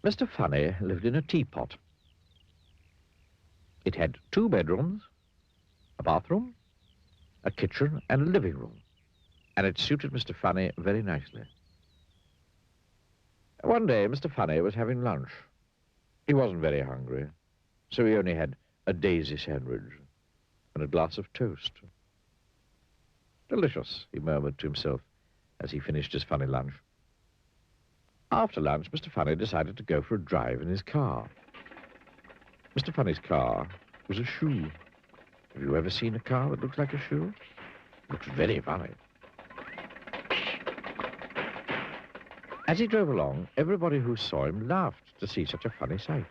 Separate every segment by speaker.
Speaker 1: Mr. Funny lived in a teapot. It had 2 bedrooms, a bathroom, a kitchen, and a living room, and it suited Mr. Funny very nicely. One day, Mr. Funny was having lunch. He wasn't very hungry, so he only had a daisy sandwich and a glass of toast. Delicious, he murmured to himself as he finished his funny lunch. After lunch, Mr. Funny decided to go for a drive in his car. Mr. Funny's car was a shoe. Have you ever seen a car that looks like a shoe? It looks very funny. As he drove along, everybody who saw him laughed to see such a funny sight.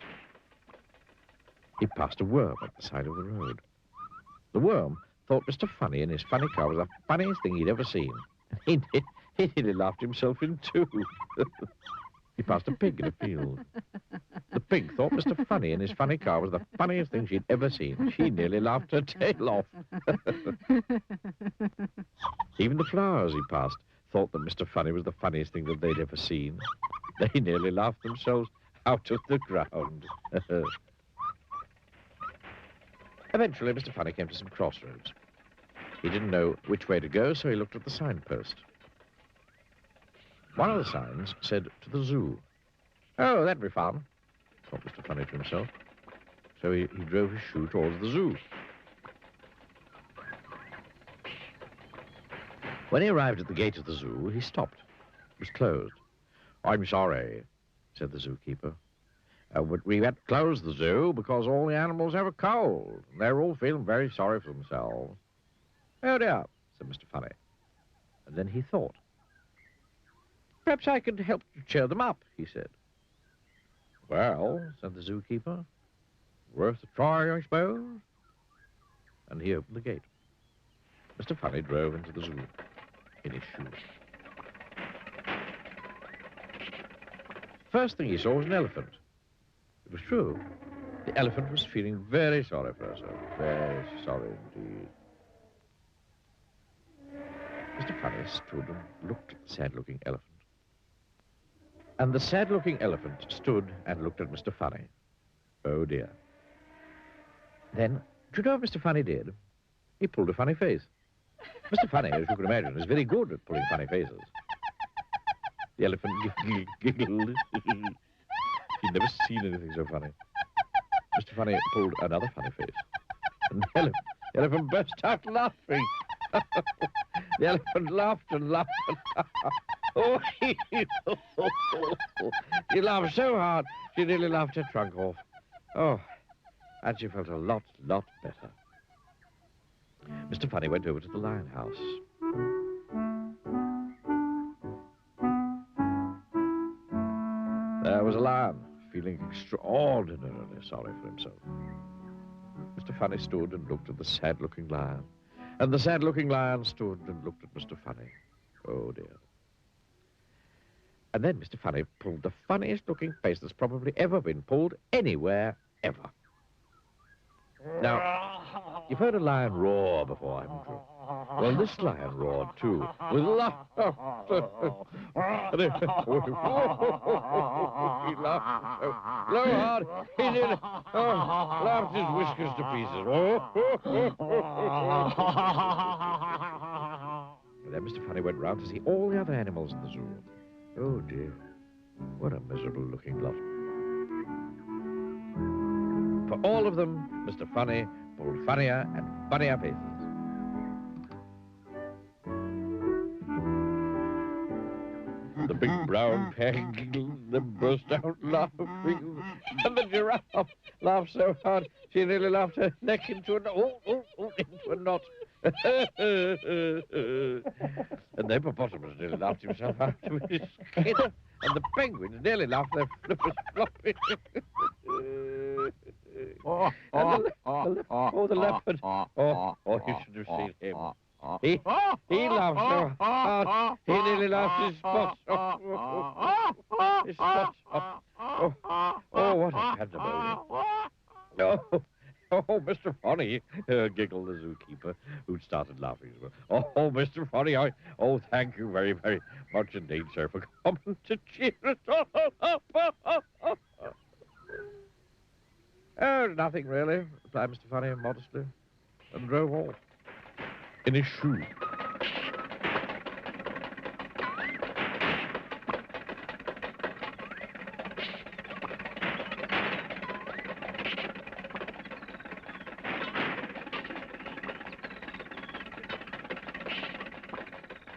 Speaker 1: He passed a worm at the side of the road. The worm thought Mr. Funny in his funny car was the funniest thing he'd ever seen. He nearly laughed himself in two. He passed a pig in a field. The pig thought Mr. Funny in his funny car was the funniest thing she'd ever seen. She nearly laughed her tail off. Even the flowers he passed thought that Mr. Funny was the funniest thing that they'd ever seen. They nearly laughed themselves out of the ground. Eventually, Mr. Funny came to some crossroads. He didn't know which way to go, so he looked at the signpost. One of the signs said, "To the zoo." "Oh, that'd be fun," thought Mr. Funny to himself. So he drove his shoe towards the zoo. When he arrived at the gate of the zoo, he stopped. It was closed. "I'm sorry," said the zookeeper. "But we had to close the zoo because all the animals have a cold. They're all feeling very sorry for themselves." "Oh, dear," said Mr. Funny. And then he thought. "Perhaps I could help to cheer them up," he said. "Well," said the zookeeper, "worth a try, I suppose." And he opened the gate. Mr. Funny drove into the zoo in his shoes. First thing he saw was an elephant. It was true. The elephant was feeling very sorry for herself. Very sorry indeed. Mr. Funny stood and looked at the sad-looking elephant. And the sad-looking elephant stood and looked at Mr. Funny. Oh, dear. Then, do you know what Mr. Funny did? He pulled a funny face. Mr. Funny, as you can imagine, is very good at pulling funny faces. The elephant giggled. He'd never seen anything so funny. Mr. Funny pulled another funny face. And the elephant burst out laughing. The elephant laughed and laughed and laughed. Oh, he laughed so hard, she nearly laughed her trunk off. Oh, and she felt a lot better. Mr. Funny went over to the lion house. There was a lion, feeling extraordinarily sorry for himself. Mr. Funny stood and looked at the sad-looking lion. And the sad-looking lion stood and looked at Mr. Funny. Oh, dear. And then Mr. Funny pulled the funniest-looking face that's probably ever been pulled anywhere, ever. Now, you've heard a lion roar before, haven't you? Well, this lion roared, too, with laughter. He laughed so hard, he nearly laughed his whiskers to pieces. And then Mr. Funny went round to see all the other animals in the zoo. Oh, dear, what a miserable-looking lot. For all of them, Mr. Funny pulled funnier and funnier faces. The big brown pig giggled, then burst out laughing, and the giraffe laughed so hard she nearly laughed her neck into a knot. And the hippopotamus nearly laughed himself out of his skin, and the penguins nearly laughed their flippers flopping. The leopard. Oh, you should have seen him. He laughed so hard, he nearly laughed his spots off. His spots off. Oh, what a pandemonium. Oh, Mr. Funny, giggled the zookeeper, who'd started laughing as well. Oh, Mr. Funny, thank you very, very much indeed, sir, for coming to cheer us all up. Oh, nothing really, replied Mr. Funny modestly, and drove off in his shoe.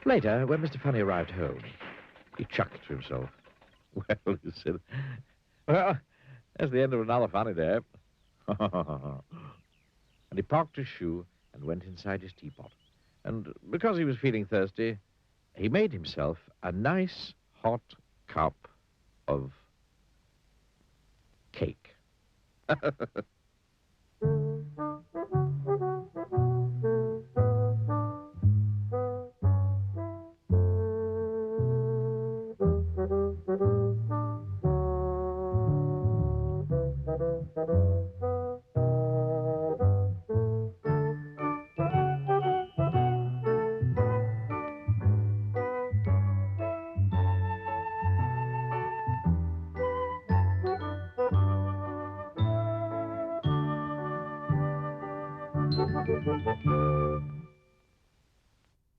Speaker 1: Later, when Mr. Funny arrived home, he chuckled to himself. Well, he said, well, that's the end of another funny day. And he parked his shoe and went inside his teapot. And because he was feeling thirsty, he made himself a nice hot cup of cake.